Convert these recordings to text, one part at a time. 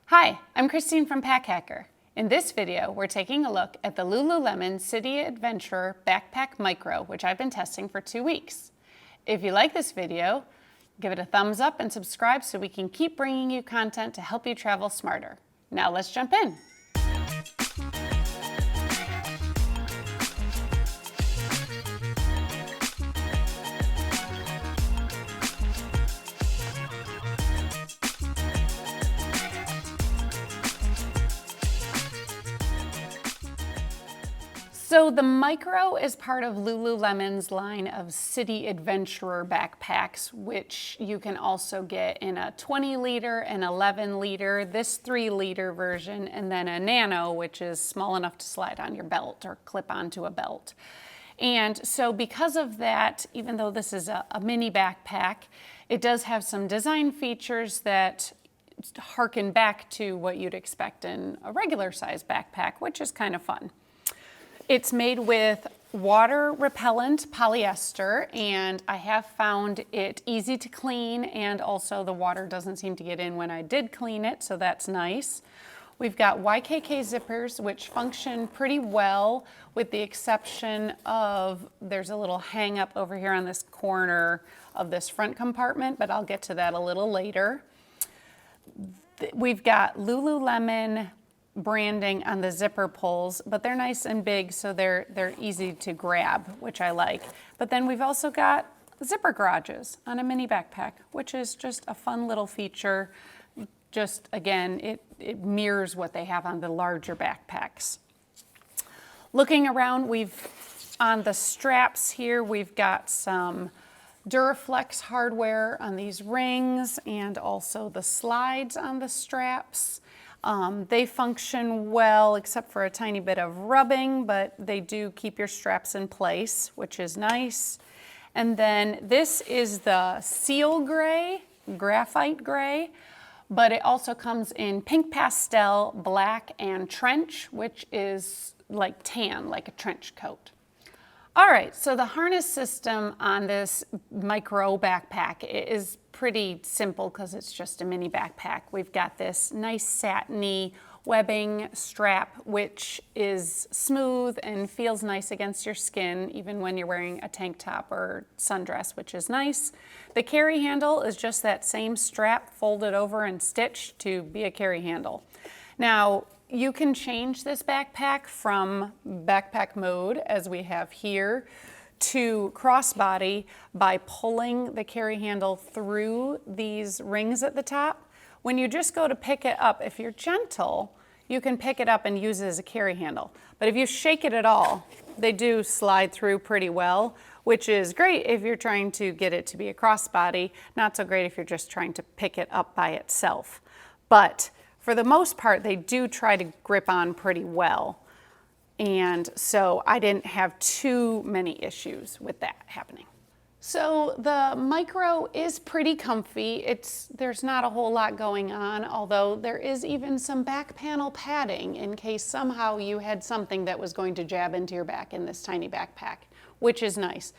Hi, I'm Christine from Pack Hacker. In this video, we're taking a look at the Lululemon City Adventurer Backpack Micro, which I've been testing for 2 weeks. If you like this video, give it a thumbs up and subscribe so we can keep bringing you content to help you travel smarter. Now let's jump in. So the Micro is part of Lululemon's line of City Adventurer backpacks, which you can also get in a 20-liter, an 11-liter, this 3-liter version, and then a Nano, which is small enough to slide on your belt or clip onto a belt. And so because of that, even though this is a mini backpack, it does have some design features that harken back to what you'd expect in a regular size backpack, which is kind of fun. It's made with water repellent polyester, and I have found it easy to clean, and also the water doesn't seem to get in when I did clean it, so that's nice. We've got YKK zippers, which function pretty well, with the exception of there's a little hang up over here on this corner of this front compartment, but I'll get to that a little later. We've got Lululemon branding on the zipper pulls, but they're nice and big, so they're easy to grab, which I like. But then we've also got zipper garages on a mini backpack, which is just a fun little feature. Just again, it mirrors what they have on the larger backpacks. Looking around, on the straps here, we've got some Duraflex hardware on these rings and also the slides on the straps. They function well, except for a tiny bit of rubbing, but they do keep your straps in place, which is nice. And then this is the seal gray, graphite gray, but it also comes in pink pastel, black, and trench, which is like tan, like a trench coat. All right, so the harness system on this Micro backpack is pretty simple because it's just a mini backpack. We've got this nice satiny webbing strap, which is smooth and feels nice against your skin, even when you're wearing a tank top or sundress, which is nice. The carry handle is just that same strap folded over and stitched to be a carry handle. Now, you can change this backpack from backpack mode, as we have here, to crossbody by pulling the carry handle through these rings at the top. When you just go to pick it up, if you're gentle, you can pick it up and use it as a carry handle. But if you shake it at all, they do slide through pretty well, which is great if you're trying to get it to be a crossbody, not so great if you're just trying to pick it up by itself. But for the most part, they do try to grip on pretty well. And so I didn't have too many issues with that happening. So the Micro is pretty comfy. There's not a whole lot going on, although there is even some back panel padding in case somehow you had something that was going to jab into your back in this tiny backpack, which is nice.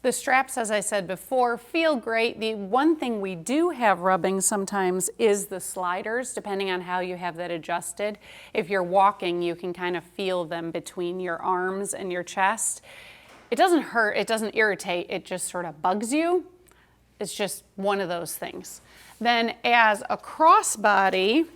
The straps, as I said before, feel great. The one thing we do have rubbing sometimes is the sliders, depending on how you have that adjusted. If you're walking, you can kind of feel them between your arms and your chest. It doesn't hurt, it doesn't irritate, it just sort of bugs you. It's just one of those things. Then as a crossbody,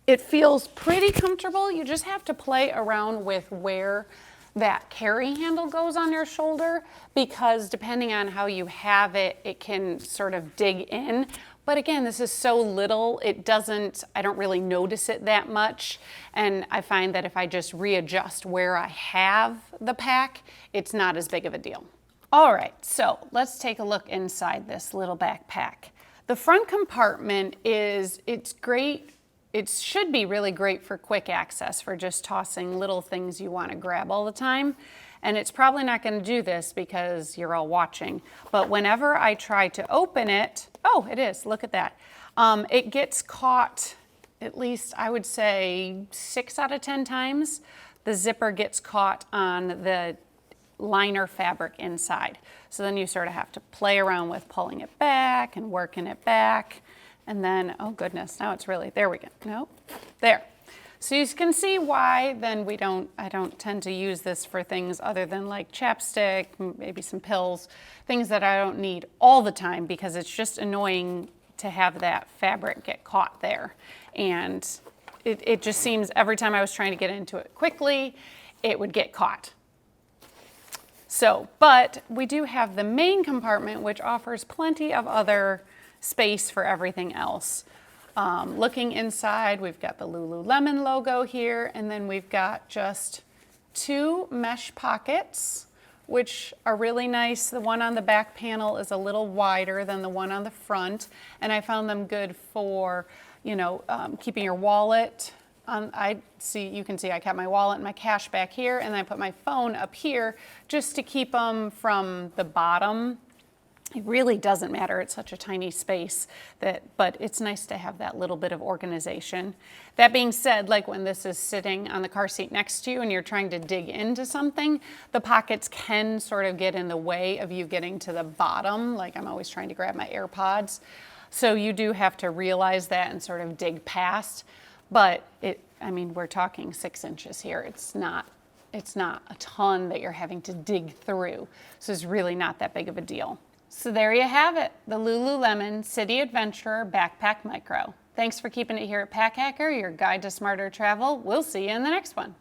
it feels pretty comfortable. You just have to play around with where that carry handle goes on your shoulder, because depending on how you have it, it can sort of dig in. But again, this is so little, I don't really notice it that much. And I find that if I just readjust where I have the pack, it's not as big of a deal. All right, so let's take a look inside this little backpack. The front compartment it's great. It should be really great for quick access, for just tossing little things you want to grab all the time. And it's probably not going to do this because you're all watching. But whenever I try to open it, oh, it is, look at that. It gets caught, at least I would say 6 out of 10 times. The zipper gets caught on the liner fabric inside. So then you sort of have to play around with pulling it back and working it back. And then, oh goodness, now it's really, there we go, no, there. So you can see why then I don't tend to use this for things other than like chapstick, maybe some pills, things that I don't need all the time, because it's just annoying to have that fabric get caught there. And it just seems every time I was trying to get into it quickly, it would get caught. So, but we do have the main compartment, which offers plenty of other space for everything else. Looking inside, we've got the Lululemon logo here, and then we've got just 2 mesh pockets, which are really nice. The one on the back panel is a little wider than the one on the front, and I found them good for, you know, keeping your wallet. You can see I kept my wallet and my cash back here, and I put my phone up here just to keep them from the bottom. It really doesn't matter, it's such a tiny space, but it's nice to have that little bit of organization. That being said, like when this is sitting on the car seat next to you and you're trying to dig into something, the pockets can sort of get in the way of you getting to the bottom, like I'm always trying to grab my AirPods. So you do have to realize that and sort of dig past, but I mean, we're talking 6 inches here. It's not a ton that you're having to dig through, so it's really not that big of a deal. So there you have it, the Lululemon City Adventurer Backpack Micro. Thanks for keeping it here at Pack Hacker, your guide to smarter travel. We'll see you in the next one.